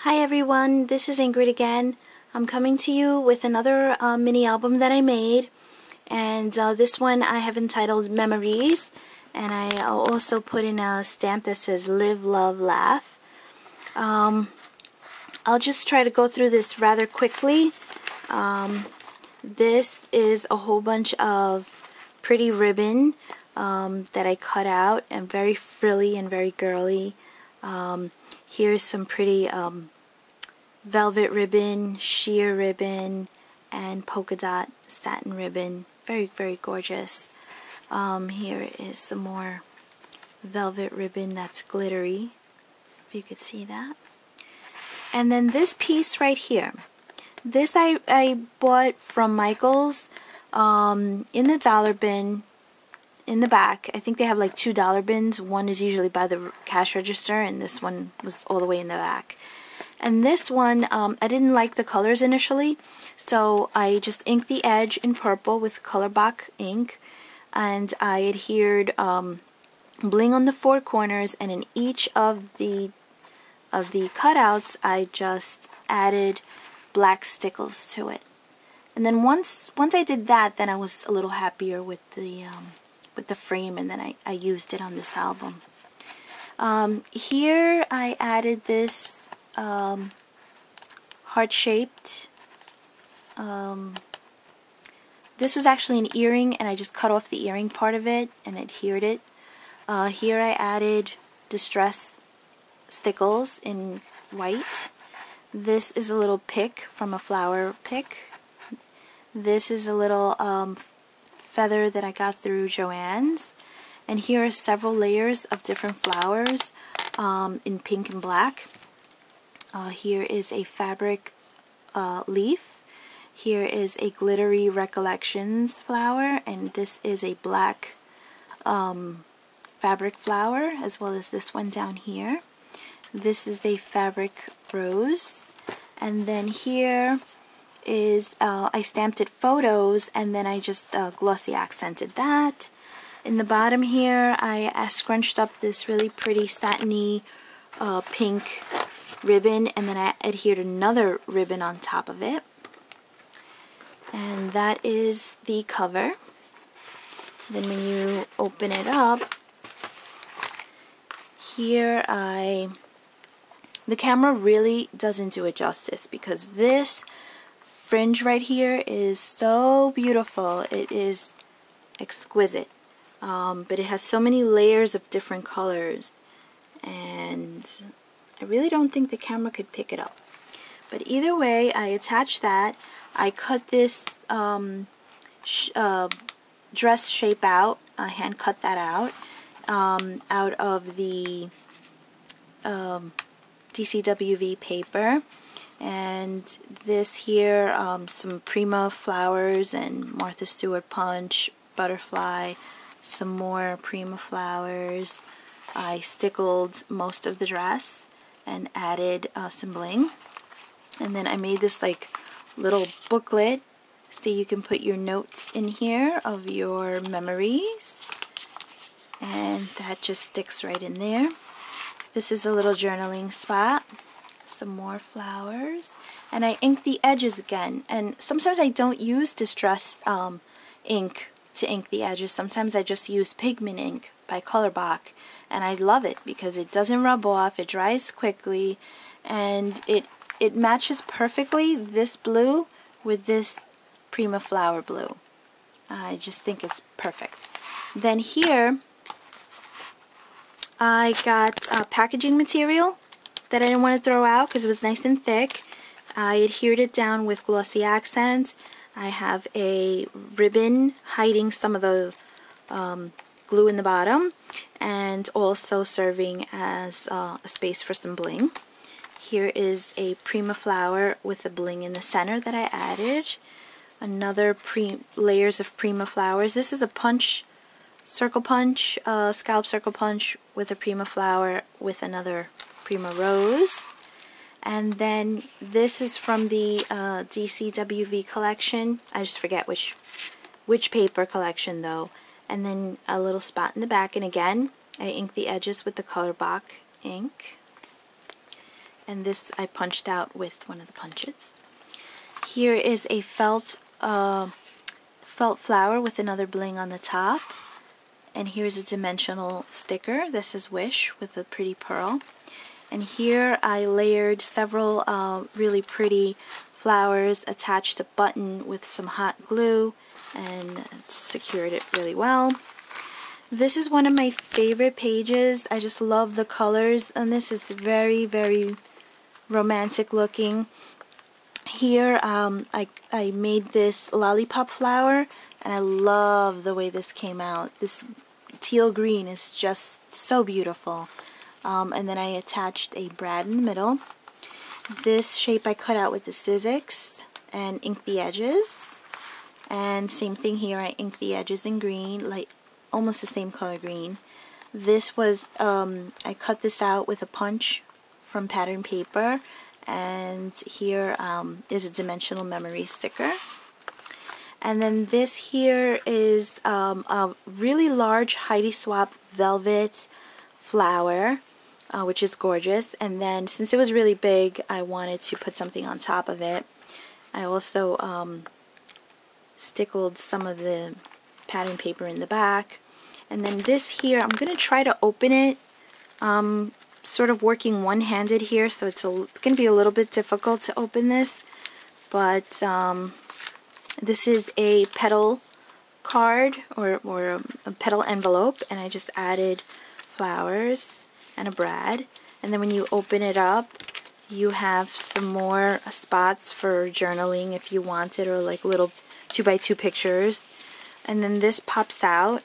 Hi everyone, this is Ingrid again. I'm coming to you with another mini album that I made, and this one I have entitled Memories, and I'll also put in a stamp that says Live, Love, Laugh. I'll just try to go through this rather quickly. This is a whole bunch of pretty ribbon that I cut out, and very frilly and very girly. Here's some pretty velvet ribbon, sheer ribbon, and polka dot satin ribbon. Very, very gorgeous. Here is some more velvet ribbon that's glittery, if you could see that. And then this piece right here. This I bought from Michael's in the dollar bin in the back. I think they have like $2 bins. One is usually by the cash register, and this one was all the way in the back. And this one, I didn't like the colors initially, so I just inked the edge in purple with Colorblock ink, and I adhered bling on the four corners, and in each of the cutouts I just added black stickles to it. And then once I did that, then I was a little happier with the frame, and then I used it on this album. Here I added this heart-shaped. This was actually an earring, and I just cut off the earring part of it and adhered it. Here I added distress stickles in white. This is a little pick from a flower pick. This is a little feather that I got through Joann's. And here are several layers of different flowers in pink and black. Here is a fabric leaf. Here is a glittery recollections flower, and this is a black fabric flower, as well as this one down here. This is a fabric rose, and then here is I stamped it photos, and then I just glossy accented that. In the bottom here I scrunched up this really pretty satiny pink ribbon, and then I adhered another ribbon on top of it, and that is the cover. Then when you open it up, here the camera really doesn't do it justice, because this fringe right here is so beautiful. It is exquisite, but it has so many layers of different colors, and I really don't think the camera could pick it up. But either way, I attached that. I cut this dress shape out. I hand cut that out of the DCWV paper. And this here, some Prima flowers and Martha Stewart punch, butterfly, some more Prima flowers. I stickled most of the dress and added some bling. And then I made this like little booklet so you can put your notes in here of your memories, and that just sticks right in there. This is a little journaling spot. Some more flowers, and I inked the edges again. And sometimes I don't use distressed ink to ink the edges. Sometimes I just use pigment ink by Colorblock, and I love it because it doesn't rub off, it dries quickly, and it matches perfectly, this blue with this Prima flower blue. I just think it's perfect. Then here I got packaging material that I didn't want to throw out because it was nice and thick. I adhered it down with glossy accents. I have a ribbon hiding some of the glue in the bottom, and also serving as a space for some bling. Here is a Prima flower with a bling in the center that I added. Another layers of Prima flowers. This is a punch, circle punch, scallop circle punch with a Prima flower with another Prima rose. And then this is from the DCWV collection. I just forget which paper collection though. And then a little spot in the back, and again I inked the edges with the Colorblock ink. and this I punched out with one of the punches. Here is a felt flower with another bling on the top, and here's a dimensional sticker. This is Wish with a pretty pearl. And here I layered several really pretty flowers, attached a button with some hot glue, and secured it really well. This is one of my favorite pages. I just love the colors, and this is very, very romantic looking. Here I made this lollipop flower, and I love the way this came out. This teal green is just so beautiful. And then I attached a brad in the middle. This shape I cut out with the Sizzix and inked the edges. And same thing here, I inked the edges in green, like almost the same color green. This was, I cut this out with a punch from pattern paper. And here is a dimensional memory sticker. And then this here is a really large Heidi Swapp velvet flower, which is gorgeous. And then since it was really big, I wanted to put something on top of it. I also stickled some of the pattern paper in the back. And then this here, I'm going to try to open it, sort of working one-handed here, so it's going to be a little bit difficult to open this. But this is a petal card or a petal envelope, and I just added flowers and a brad. And then when you open it up, you have some more spots for journaling if you wanted, or like little 2x2 pictures. And then this pops out,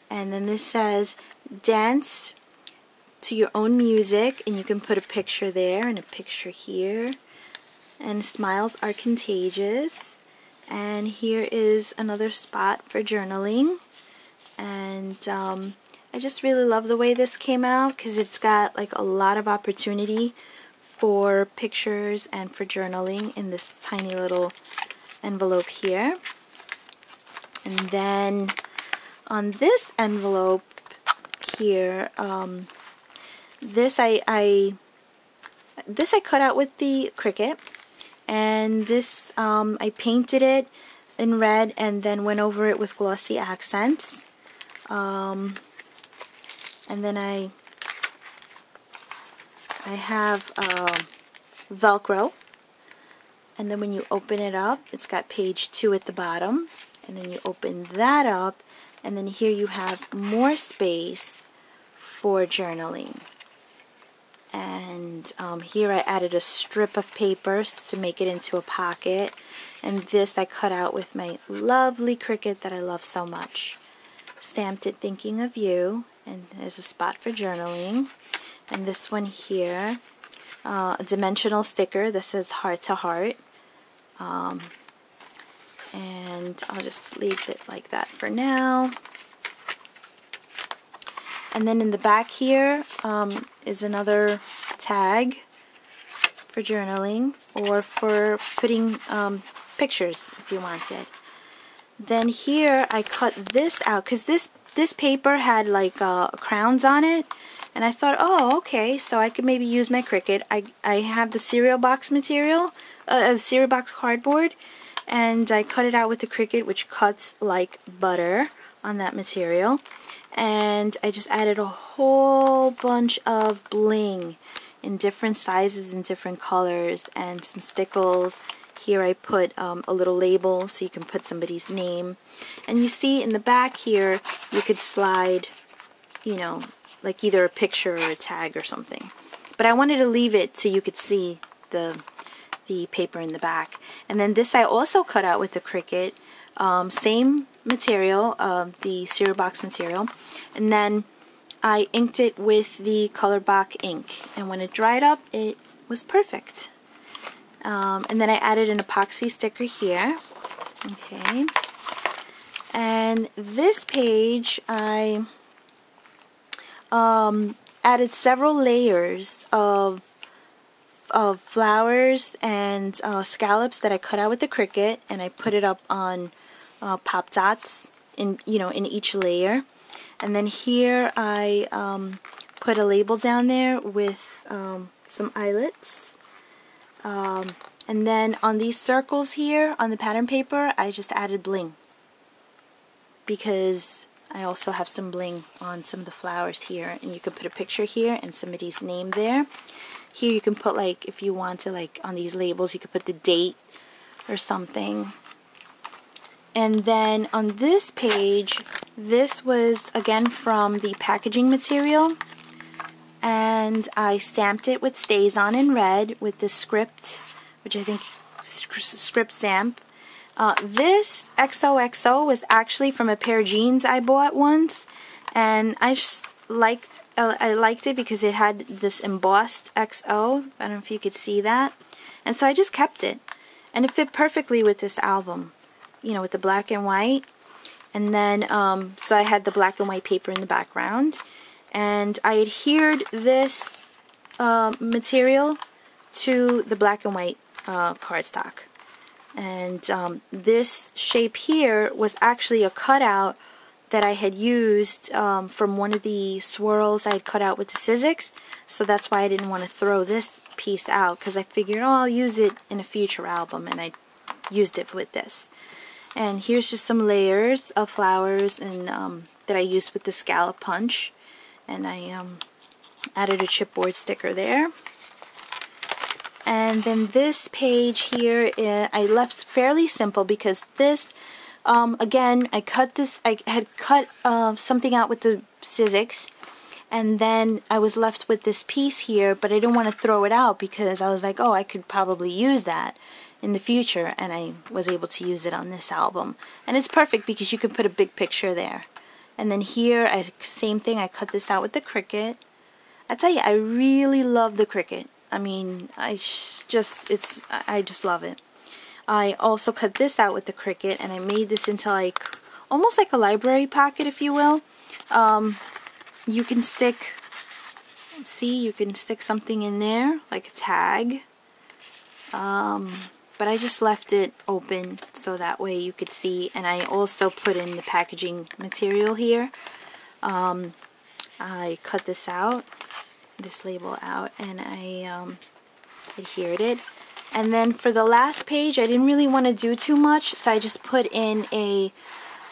and then this says dance to your own music, and you can put a picture there and a picture here. And smiles are contagious. And here is another spot for journaling. And I just really love the way this came out, because it's got like a lot of opportunity for pictures and for journaling in this tiny little envelope here. And then on this envelope here, this I cut out with the Cricut, and this I painted it in red and then went over it with glossy accents. And then I have Velcro, and then when you open it up, it's got page 2 at the bottom, and then you open that up, and then here you have more space for journaling. And here I added a strip of paper to make it into a pocket, and this I cut out with my lovely Cricut that I love so much. Stamped it thinking of you, and there's a spot for journaling. And this one here, a dimensional sticker that says heart to heart. And I'll just leave it like that for now. And then in the back here is another tag for journaling, or for putting pictures if you wanted. Then here I cut this out, because this paper had like crowns on it, and I thought, oh, okay, so I could maybe use my Cricut. I have the cereal box material, the cereal box cardboard, and I cut it out with the Cricut, which cuts like butter on that material. And I just added a whole bunch of bling in different sizes and different colors, and some stickles. Here I put a little label so you can put somebody's name. And you see in the back here, you could slide, you know, like either a picture or a tag or something. But I wanted to leave it so you could see the paper in the back. And then this I also cut out with the Cricut. Same material, the cereal box material. And then I inked it with the Color Box ink. And when it dried up, it was perfect. And then I added an epoxy sticker here. Okay. And this page, I added several layers of flowers and scallops that I cut out with the Cricut, and I put it up on pop dots in each layer. And then here I put a label down there with some eyelets. And then on these circles here on the pattern paper, I just added bling, because I also have some bling on some of the flowers here, and you could put a picture here and somebody's name there. Here you can put, like, if you want to, like on these labels, you could put the date or something. And then on this page, this was again from the packaging material, and I stamped it with Stays On in red with the script, which I think script stamp. This XOXO was actually from a pair of jeans I bought once, and I just liked it because it had this embossed XO. I don't know if you could see that, and so I just kept it, and it fit perfectly with this album, you know, with the black and white. And then so I had the black and white paper in the background, and I adhered this material to the black and white cardstock. And this shape here was actually a cutout that I had used from one of the swirls I had cut out with the Sizzix. So that's why I didn't want to throw this piece out, because I figured, oh, I'll use it in a future album, and I used it with this. And here's just some layers of flowers and that I used with the scallop punch. And I added a chipboard sticker there. And then this page here, I left fairly simple because this, again, I had cut something out with the Sizzix, and then I was left with this piece here, but I didn't want to throw it out because I was like, oh, I could probably use that in the future, and I was able to use it on this album. And it's perfect because you can put a big picture there. And then here, same thing, I cut this out with the Cricut. I tell you, I really love the Cricut. I mean, I just love it. I also cut this out with the Cricut, and I made this into like almost like a library pocket, if you will. You can stick, see, you can stick something in there like a tag. But I just left it open so that way you could see. And I also put in the packaging material here. I cut this out, this label out, and I adhered it. And then for the last page, I didn't really want to do too much, so I just put in a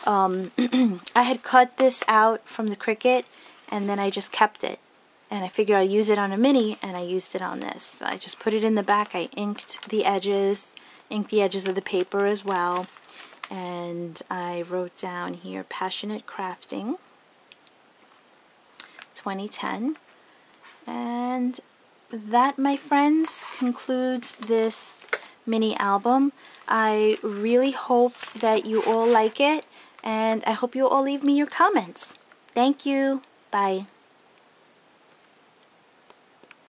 I had cut this out from the Cricut, and then I just kept it, and I figured I'll use it on a mini, and I used it on this. So I just put it in the back. I inked the edges of the paper as well, and I wrote down here, Passionate Crafting 2010. And that, my friends, concludes this mini album. I really hope that you all like it, and I hope you all leave me your comments. Thank you. Bye.